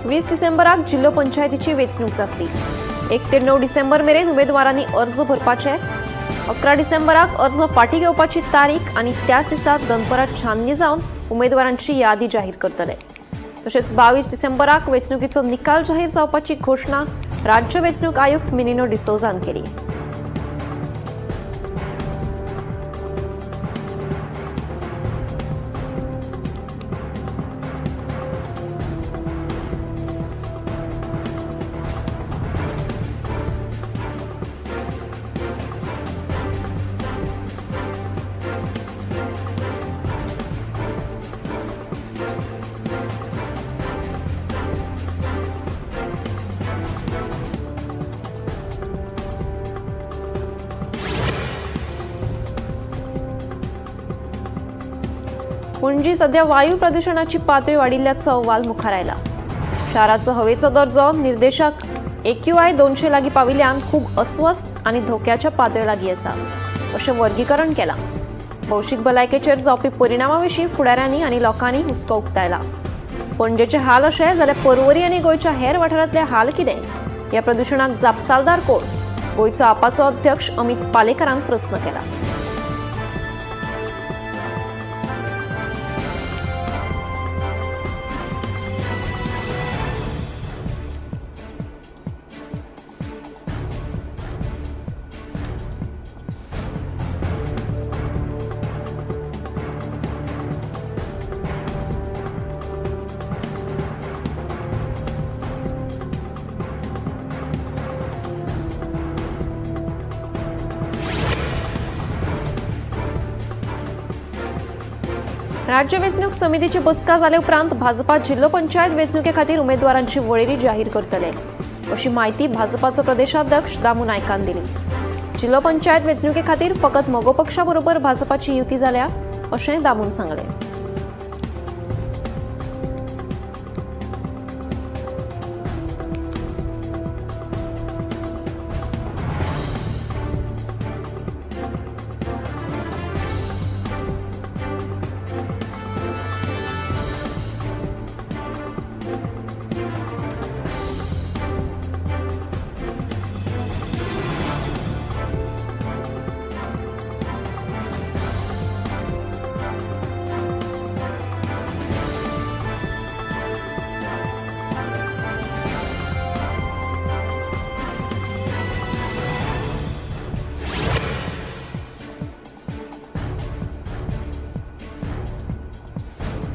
20 डिसेंबराक जिल्लो पंचायतीची वेंचणूक जातली। 1 ते 9 डिसेंबर मेरेन उमेदवारांनी अर्ज भरपाचे। 11 डिसेंबराक अर्ज फाटी घेवपाची तारीख आनी त्याच दिसा दनपरां छाननी जावन उमेदवारांची यादी जाहीर करतले। तशेंच 22 डिसेंबराक वेंचणुकीचो निकाल जाहीर जावपाची घोषणा राज्य वेंचणूक आयुक्त मिनिनो डिसोजान केली। पणजी सध्या वायू प्रदूषणाची पातळी वाढिल्ल्याचो अहवाल मुखार आयला। शाराचो हवेचो दर्जो निर्देशक AQI 200 लागीं पाविल्ल्यान खूब अस्वस्थ आनी धोक्याच्या पातळी लागीं आसा अशें वर्गीकरण केलां। भौशीक भलायकेचेर जावपी परिणामाविशीं फुडाऱ्यांनी आनी लोकांनी हुस्को उक्तायला। पणजेचे हाल अशे जाल्यार पर्वरी आनी गोंयच्या हेर वाठारांतले हाल कितें? ह्या प्रदूषणाक जापसालदार कोण? गोंयचो आपाचो अध्यक्ष अमित पालेकरान प्रस्न केला। राज्य वेंचणूक समितीची बसका जाले उपरांत भाजपा जिल्लो पंचायत वेंचणुके खातीर उमेदवारांची वळेरी जाहीर करतले अशी माहिती भाजपाचो प्रदेशाध्यक्ष दामू नायकान दिली। जिल्लो पंचायत वेंचणुके खातीर फकत मोगो पक्षा बरोबर भाजपाची युती जाल्या अशें दामून सांगलें।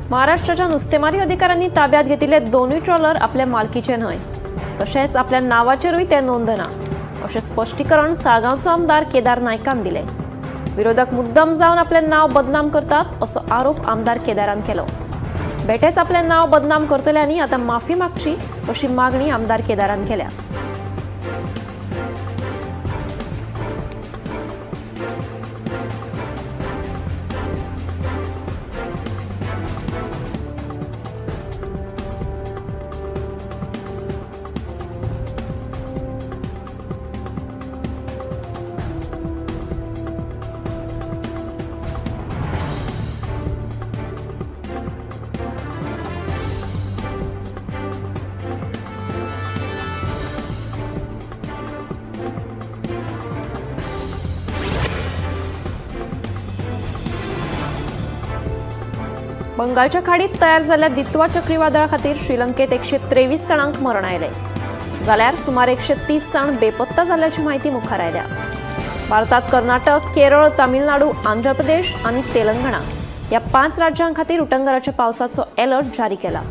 महाराष्ट्राच्या नुस्तेमारी अधिकाऱ्यांनी ताब्यात घेतिल्ले दोनूय ट्रॉलर आपल्या मालकीचे न्हय, तशेंच आपल्या नावाचेरूय ते नोंद ना अशें स्पश्टीकरण साळगांवचो आमदार केदार नायकान दिलें। विरोधक मुद्दम जावन आपले नाव बदनाम करतात असो आरोप आमदार केदारान केलो। बेठेच आपले नाव बदनाम करतल्यांनी आतां माफी मागची अशी मागणी आमदार केदारान केल्या। बंगालच्या खाडीत तयार झालेल्या दित्वा चक्रीवादळा खातीर श्रीलंकेत 123 जाणांक मरण आयले, जाल्यार सुमार 130 जाण बेपत्ता जाल्ल्याची माहिती मुखार आयल्या। भारतात कर्नाटक, केरळ, तामिळनाडू, आंध्र प्रदेश आनी तेलंगणा ह्या 5 राज्यां खातीर उटंगराच्या पावसाचो अलर्ट जारी केला।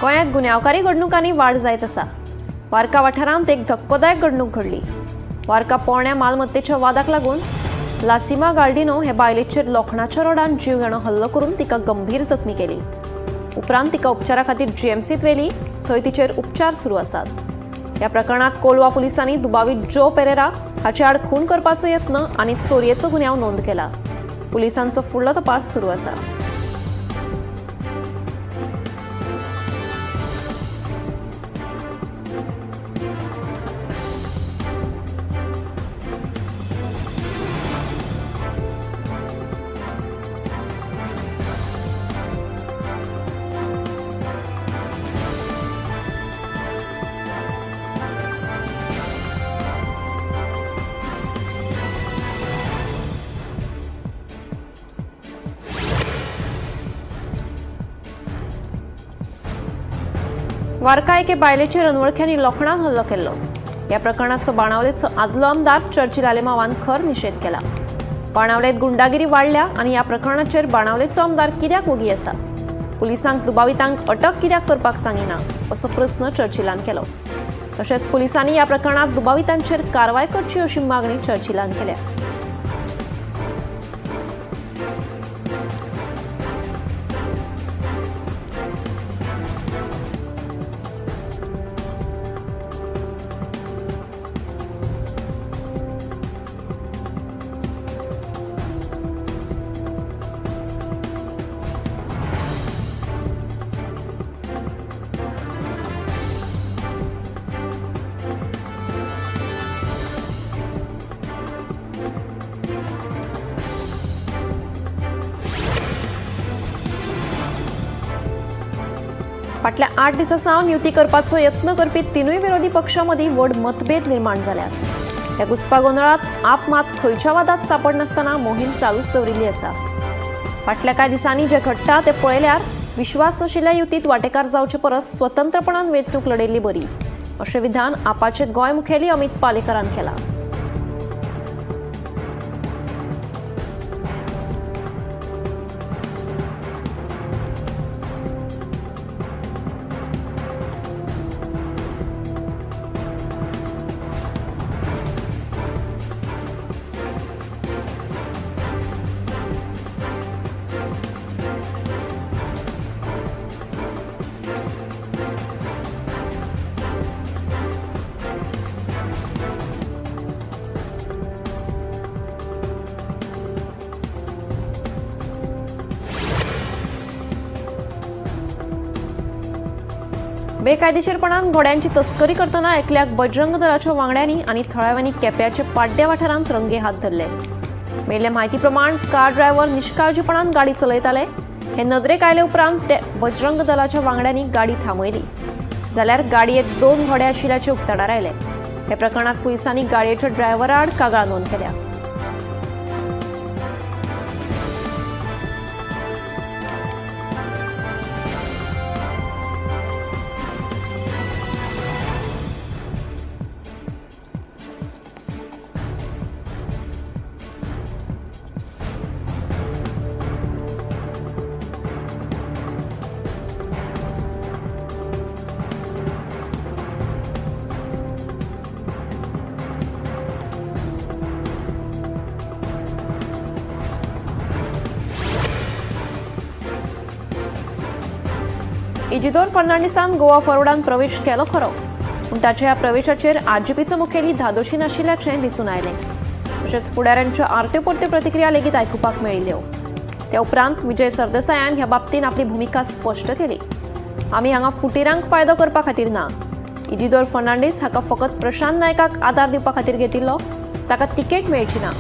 गोंयांत गुन्यांवकारी घडणुकांनी वाड जायत आसा। वारका वाठारांत एक धक्कोदायक घडणूक घडली. वारका पोरण्या मालमत्तेच्या वादाक लागून लासिमा गाल्डिनो हे बायलेचेर लोखणाच्या रोडान जीव घेणो हल्लो करून तिका गंभीर जखमी केली. उपरांत तिका उपचारा खातीर जीएमसीत व्हेली. थंय तिचेर उपचार सुरू आसात. ह्या प्रकरणात कोलवा पुलिसांनी दुबावीत जो पेरेरा हाचे आड खून करपाचो यत्न आनी चोरयेचो गुन्यांव नोंद केला. पुलिसांचो फुडलो तपास सुरू आसा. वारका एके बायलेचेर अनवळख्यांनी लोखणान हल्लो केल्लो. ह्या प्रकरणाचो बाणावलेचो आदलो आमदार चर्चिल आलेमावान खर निशेध केला. बाणावलेत गुंडागिरी वाडल्या आनी ह्या प्रकरणाचेर बाणावलेचो आमदार कित्याक वगी आसा. पुलिसांक दुबावितांक अटक कित्याक करपाक सांगिना असो प्रस्न चर्चिलान केलो. तशेंच पुलिसांनी ह्या प्रकरणात दुबावितांचेर कारवाय करची अशी मागणी चर्चिलान केल्या. फाटल्या 8 दिसांसावन युती करपाचो यत्न करपी तिनूय विरोधी पक्षांमदीं व्हड मतभेद निर्माण जाल्यात. ह्या घुसपागोंदळांत आप मात खंयच्या वादात सापडनासतना मोहीम चालूच दवरिल्ली आसा. फाटल्या कांय दिसांनी जे घडटा ते पळयल्यार विश्वास नाशिल्ल्या युतीत वांटेकार जावचे परस स्वतंत्रपणान वेंचणूक लडयल्ली बरी अशें विधान आपाचे गोंय मुखेली अमित पालेकरान केलां. बेकायदेशीरपणान घोड्यांची तस्करी करतना एकल्याक बजरंग दलाच्या वांगड्यांनी आनी थळाव्यांनी केप्याचे पाड्ड्या वाठारांत रंगे हात धरले. मेल्ले म्हायती प्रमाण कार ड्रायव्हर निश्काळजीपणान गाडी चलयताले. हे नदरेक आयले उपरांत ते बजरंग दलाच्या वांगड्यांनी गाडी थांबयली. जाल्यार गाडयेक 2 घोडे आशिल्ल्याचे उक्ताडार आयले. हे प्रकरणात पुलिसांनी गाडयेच्या ड्रायव्हरा आड कागाळ नोंद केल्या. इजिदोर फर्नांडिसान गोवा फॉरवर्डान प्रवेश केलो खरो, पूण ताच्या ह्या प्रवेशाचेर आरजेपीचो मुखेली धादोशी नाशिल्ल्याचें दिसून आयलें. तशेंच फुडाऱ्यांच्यो आरत्यो परत्यो प्रतिक्रिया लेगीत आयकुपाक मेळिल्ल्यो. त्या उपरांत विजय सरदेसायान ह्या बाबतींत आपली भुमिका स्पश्ट केली. आमी हांगा फुटिरांक फायदो करपा खातीर ना. इजिदोर फर्नांडीस हाका फकत प्रशांत नायकाक आदार दिवपा खातीर घेतिल्लो. ताका तिकेट मेळची ना.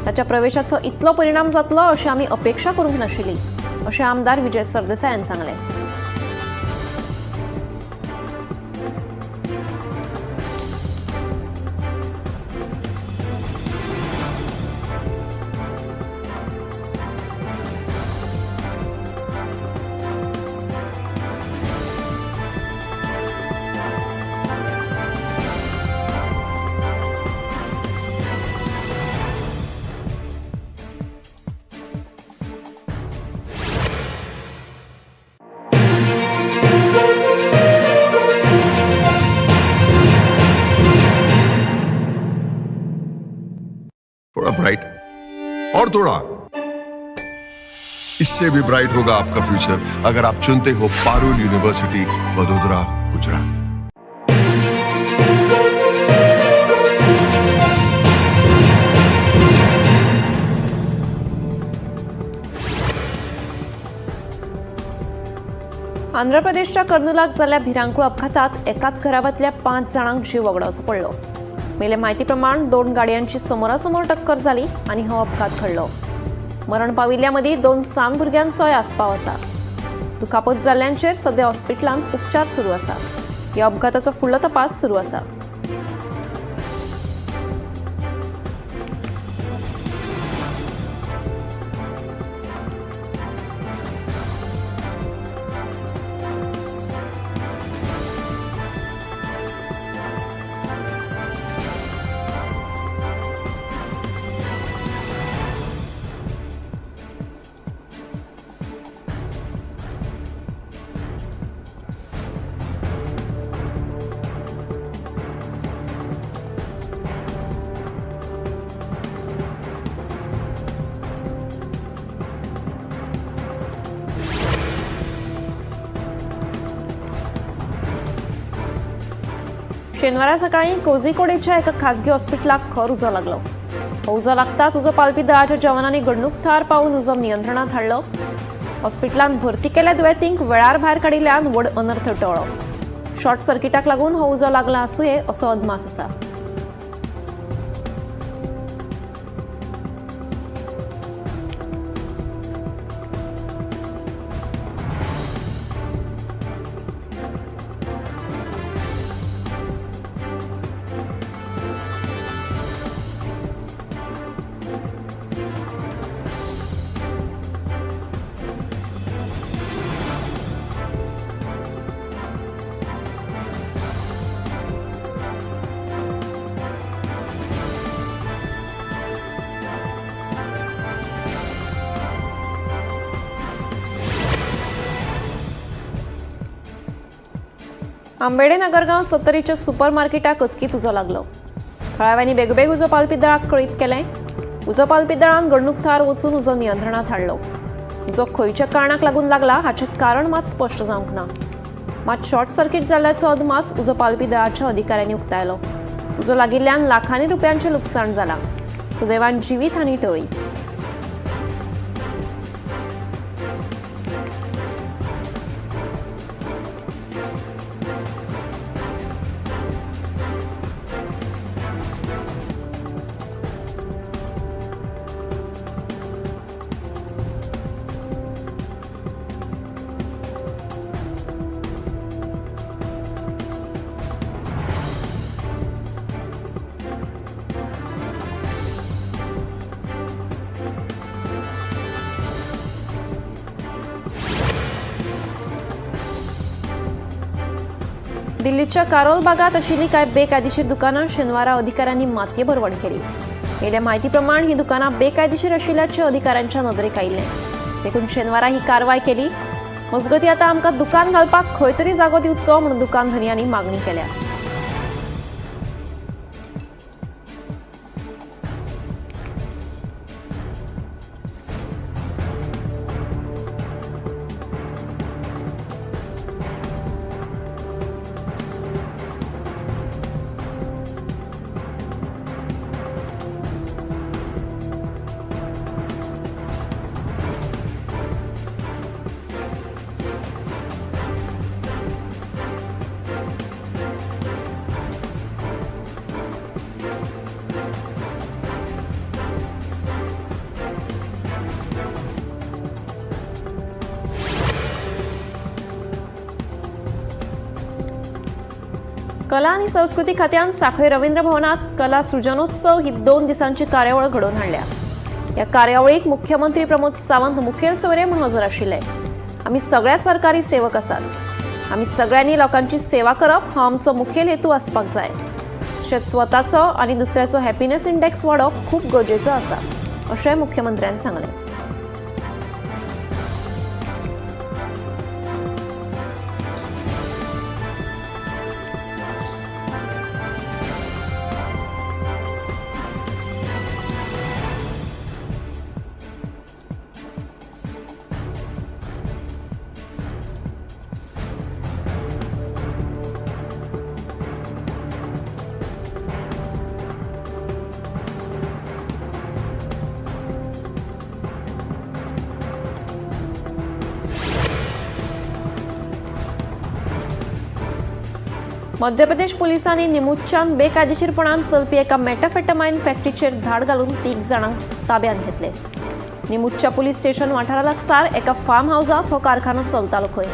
ताच्या प्रवेशाचो इतलो परिणाम जातलो अशी आमी अपेक्षा करूंक नाशिल्ली अशें आमदार विजय सरदेसायान सांगलें. और थोड़ा। इससे भी ब्राइट होगा आपका फ्यूचर अगर आप चुनते हो पारुल यूनिवर्सिटी, वडोदरा, गुजरात। आंध्र प्रदेशच्या कर्नुलाक जाल्ल्या भिरांकूळ अपघातात एकाच घराबातल्या 5 जाणांक जीव वगडावचो पडलो। मेले म्हायती प्रमाण 2 गाडयांची समोरासमोर टक्कर जाली आणि हो अपघात घडलो। मरण पाविल्ल्या मदीं 2 सान भुरग्यांचोय आस्पाव आसा। दुखापत जाल्ल्यांचेर सध्या हॉस्पिटलांत उपचार सुरू आसा। ह्या अपघाताचो फुडलो तपास सुरू आसा। शेनवारा सकाळी कोझिकोडेच्या एका खासगी हॉस्पिटलाक खर उजो लागलो। हो उजो लागताच उजो पालपी दळाच्या जवानांनी घडणूक थळार पावून उजो नियंत्रणात हाडलो। हॉस्पिटलांत भरती केल्ल्या दुयेंतींक वेळार भायर काडिल्ल्यान व्हड अनर्थ टळ्ळो। शॉर्ट सर्किटाक लागून हो उजो लागला आसूये असो अदमास आसा। आंबेडे नगरगांव सत्तरीच्या सुपर मार्केटाक अचकीत उजो लागलो। थळाव्यांनी बेगबेग उजो पालपी दळाक कळीत केलें। उजो पालपी दळान घडणूक थळार वचून उजो नियंत्रणात हाडलो। उजो खंयच्या कारणाक लागून लागला हाचें कारण मात स्पश्ट जावंक ना। मात शॉर्ट सर्किट जाल्ल्याचो अदमास उजो पालपी दळाच्या अधिकाऱ्यांनी उक्तायलो। उजो लागिल्ल्यान लाखांनी रुपयांचें लुकसाण जालां। सुदैवान जिवीत हानी टळ्ळी। दिल्लीच्या कारोल भागात आशिल्ली कांय बेकायदेशीर दुकानां शेनवारा अधिकाऱ्यांनी मातये भरवण केली। मेल्या म्हायती प्रमाण ही दुकानां बेकायदेशीर आशिल्ल्याचे अधिकाऱ्यांच्या नदरेक आयिल्लें। देखून शेनवारा ही कारवाय केली। मजगतीं आतां आमकां दुकान घालपाक खंय तरी जागो दिवचो म्हूण दुकान धन्यांनी मागणी केल्या। कला आणि संस्कृती खात्यान साखळी रवींद्र भवनात कला सृजनोत्सव ही 2 दिसांची कार्यावळ घडोवन हाडल्या। या कार्यावळीक मुख्यमंत्री प्रमोद सावंत मुखेल सोयरे म्हणून हजर आशिल्ले। आमी सगळ्या सरकारी सेवक आसात। आमी सगळ्यांनी लोकांची सेवा करप हो आमचो मुखेल हेतू आसपाक जाय। तशेंच स्वताचो आनी दुसऱ्याचो हॅपीनेस इंडेक्स वाडोवप खूब गरजेचो आसा अशें मुख्यमंत्र्यांनी सांगलें। मध्य प्रदेश पोलिसांनी निमुच्चान बेकायदेशीरपणान चलपी एका मेटाफेटामाइन फॅक्टरीचेर धाड घालून 3 जाणांक ताब्यात घेतले. निमुच्चा पुलीस स्टेशन वाठारा लागसार एका फार्म हाऊसात हो कारखानो चलतालो खंय.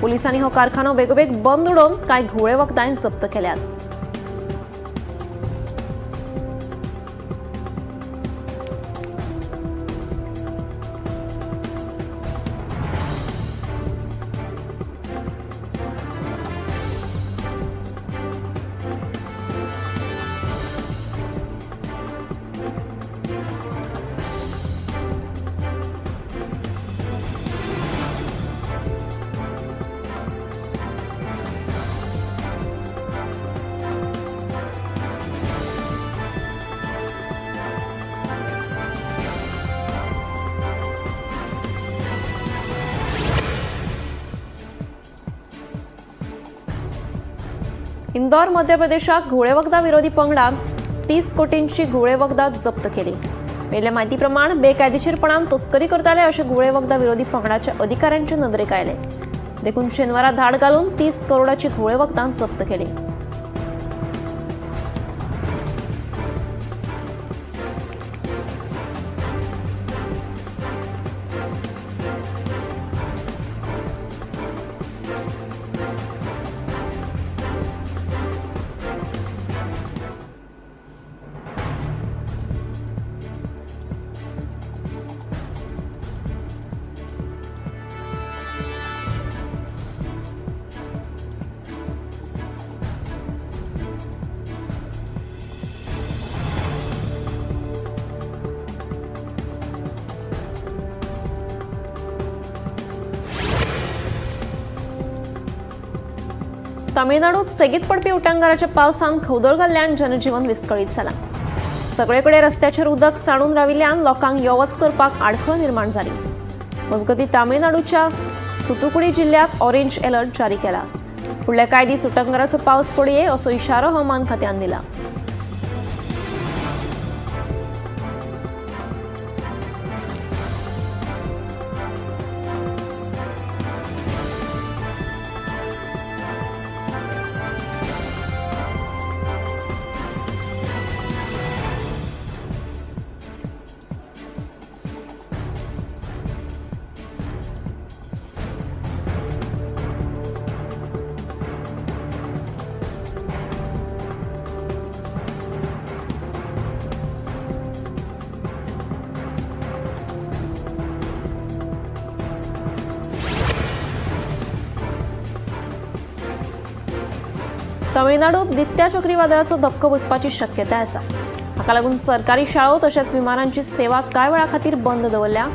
पुलिसांनी हो कारखानो बेगोबेग बंद उडोवन कांय घुवळे वखदांय जप्त केल्यात. इंदौर मध्य प्रदेशात घुवळे वखदा विरोधी पंगडान 30 कोटींची घुवळे वखदा जप्त केली. मेल्ल्या माहिती प्रमाण बेकायदेशीरपणान तस्करी करताले अशे घुवळे वखदा विरोधी पंगडाच्या अधिकाऱ्यांचे नदरेक आयले. देखून शेनवारा धाड घालून 30 करोडाची घुवळे वखदां जप्त केली. तामिळनाडूत सेगीत पडपी उटंगाराच्या पावसान खवदळ घाल्ल्यान जनजीवन विस्कळीत जाला. सगळेकडे रस्त्याचेर उदक सांडून राविल्ल्यान लोकांक यो वच करपाक आडखळ निर्माण जाली. मजगतीं तामिळनाडूच्या थुथुकुडी जिल्ह्यात ऑरेंज अलर्ट जारी केला. फुडले कांय दीस उटंगाराचो पावस पडये असो इशारो हवामान खात्यान दिला. तामिळनाडूत दित्या चक्रीवादळाचो धक्को बसपाची शक्यताय आसा. हाका लागून सरकारी शाळो तशेंच विमानांची सेवा कांय वेळा खातीर बंद दवरल्या.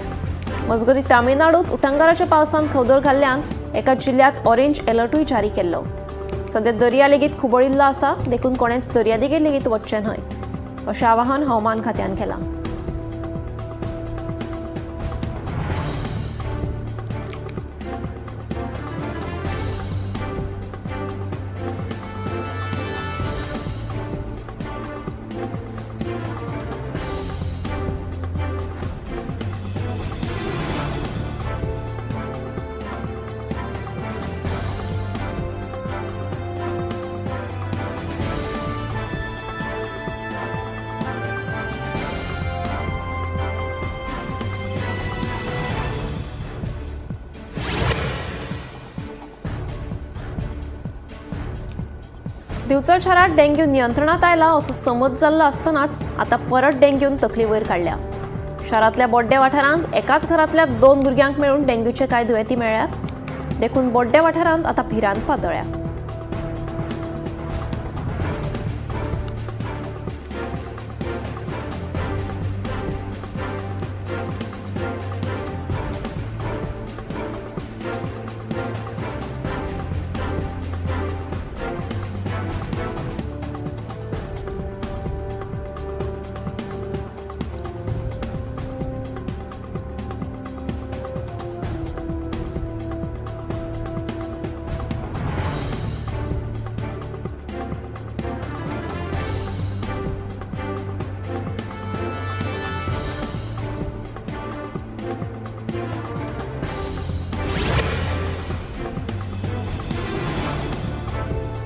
मजगतीं तामिळनाडूत उटंगाराच्या पावसान खवदळ घाल्ल्यान एका जिल्ह्यात ऑरेंज अलर्टूय जारी केल्लो. सध्या दर्या लेगीत खुबळिल्लो आसा. देखून कोणेच दर्यादेगेर लेगीत वचचें न्हय अशें आवाहन हवामान खात्यान केलां. दिवचल शारात डेंग्यू नियंत्रणात आयला असो समज जाल्लो आसतनाच आता परत डेंग्यून तकली वयर काडल्या. शारांतल्या बोड्डे वाठारांत एकाच घरांतल्या 2 भुरग्यांक मेळून डेंग्यूचे कांय दुयेंती मेळ्ळ्यात. देखून बोड्डे वाठारांत आता भिरांत पातळ्ळ्या.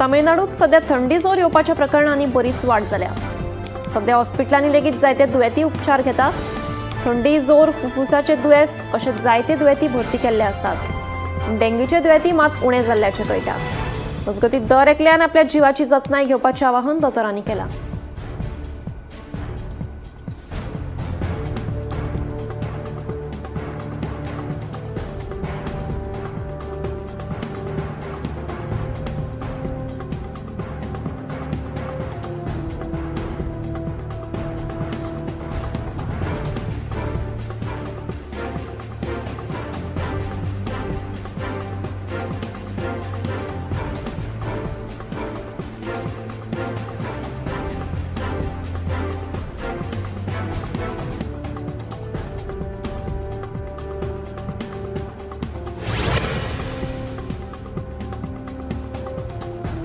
तामिळनाडूत सध्या थंडी जोर येवपाच्या प्रकरणांनी बरीच वाढ जाल्या. सध्या हॉस्पिटलांनी लेगीत जायते दुयेंती उपचार घेतात. थंडी जोर फुफ्फुसाचे दुयेंस अशे जायते दुयेंती भरती केल्ले आसात. डेंग्यूचे दुयेंती मात उणे जाल्ल्याचे कळटा. मजगतीं दर एकल्यान आपल्या जिवाची जतनाय घेवपाचें आवाहन दोतोरांनी केलां.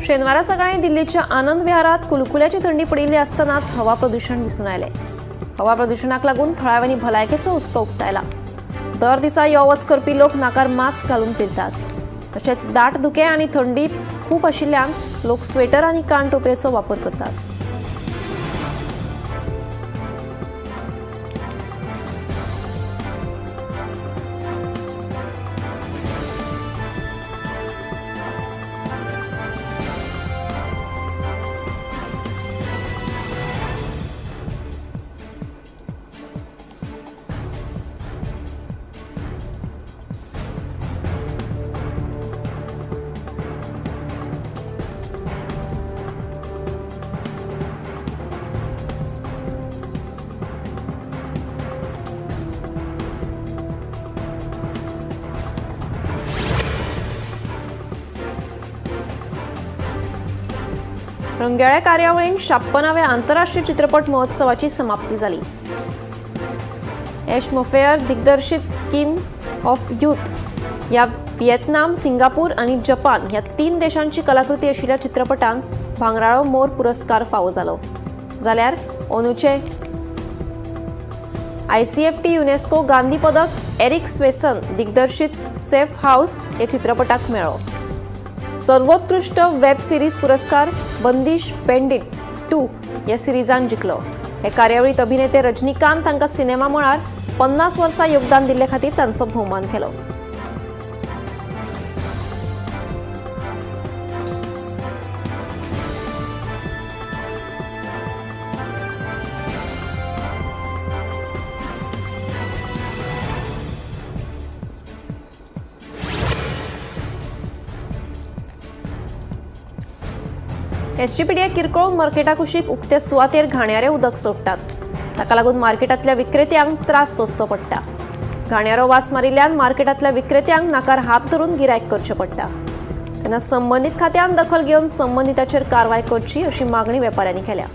शेनवारा सकाळी दिल्लीच्या आनंद विहारात कुलकुल्याची थंडी पडिल्ली असतानाच हवा प्रदूषण दिसून आले. हवा प्रदूषणाक लागून थळाव्यांनी भलायकेचो हुस्को उक्तायला. दर दिसा यो वच करपी लोक नाकार मास्क घालून फिरतात. तशेंच दाट धुके आनी थंडी खूप आशिल्ल्यान लोक स्वेटर आनी कान टोपयेचो वापर करतात. रंगयाळ्या कार्यावळीन 56व्या आंतरराष्ट्रीय चित्रपट महोत्सवाची समाप्ती जाली. एश मोफेयर दिग्दर्शित स्कीम ऑफ यूथ ह्या व्हिएतनाम, सिंगापूर आणि जपान ह्या 3 देशांची कलाकृती आशिल्ल्या चित्रपटांत भांगराळो मोर पुरस्कार फावो जालो. जाल्यार ओनूचे ICFT युनेस्को गांधी पदक एरिक स्वेसन दिग्दर्शित सेफ हाऊस हे चित्रपटाक मेळ्ळो. सर्वोत्कृष्ट वेब सिरीज पुरस्कार बंदिश पेंडिट 2 या सिरीजान जिखलो. हे कार्यावळीत अभिनेते रजनीकांत तांकां सिनेमा मळार 50 वर्सां योगदान दिल्ले खातीर तांचो भोवमान केलो. SGPDA किरकोळ मार्केटा कुशीक उक्ते सुवातेर घाणयारे उदक सोडटात. ताका लागून मार्केटांतल्या विक्रेत्यांक त्रास सोंसचो पडटा. घाणयारो वास मारिल्ल्यान मार्केटांतल्या विक्रेत्यांक नाकार हात धरून गिरायक करचें पडटा. तेन्ना संबंदीत खात्यान दखल घेवन संबंदिताचेर कारवाय करची अशी मागणी वेपाऱ्यांनी केल्या.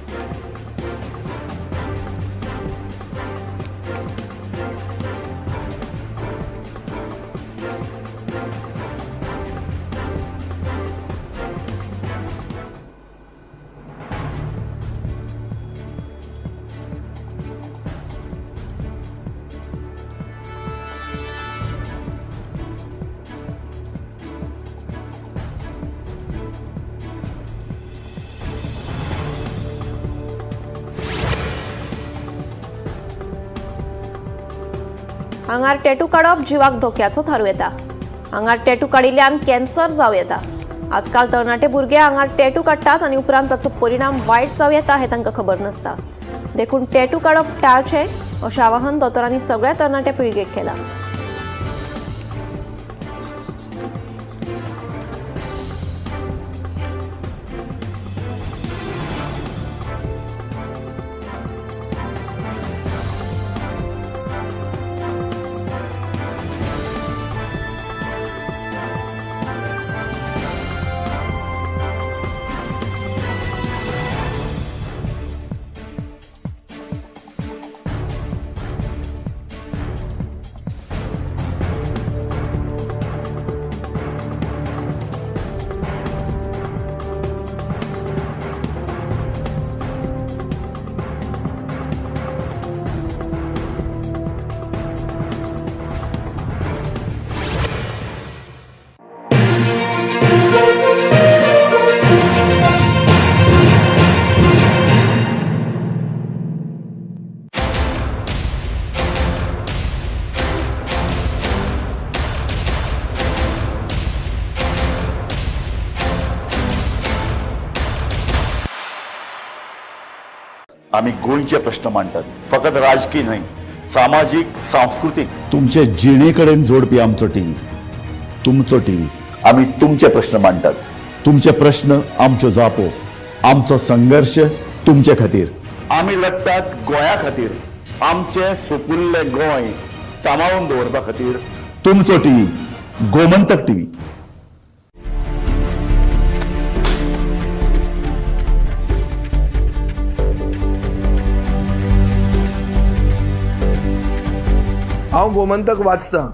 आंगार टॅटू काडप जिवाक धोक्याचो थारू येता. आंगार टॅटू काडिल्ल्यान कॅन्सर जावं येता. आजकाल तरणाटे भुरगे आंगार टॅटू काडटात आनी उपरांत ताचो परिणाम वायट जावं येता हें तांकां खबर नासता. देखून टॅटू काडप टाळचें अशें आवाहन दोतोरांनी सगळ्या तरणाट्या पिळगेक केलां. आम्ही गोंयचे प्रश्न मांडटात, फकत राजकीय न्हय, सामाजीक सांस्कृतिक. तुमचे जिणेकडेन जोडपी आमचो टीव्ही, तुमचो टीव्ही. आम्ही तुमचे प्रश्न मांडटात. तुमचे प्रश्न आमच्यो जापो, आमचो संघर्ष तुमचे खातीर. आम्ही लढटात गोंया खातीर, आमचे सोपुल्ले गोंय सांबाळून दवरपा खातीर. तुमचो टीव्ही, गोमंतक टीव्ही. हांव गोमंतक वाचतां.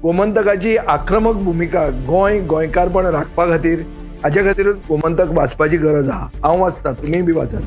गोमंतकाची आक्रमक भुमिका गोंयकारपण राखपा खातीर हाचे खातीरूच गोमंतक वाचपाची गरज आहा. हांव वाचतां, तुमीय बी वाचात.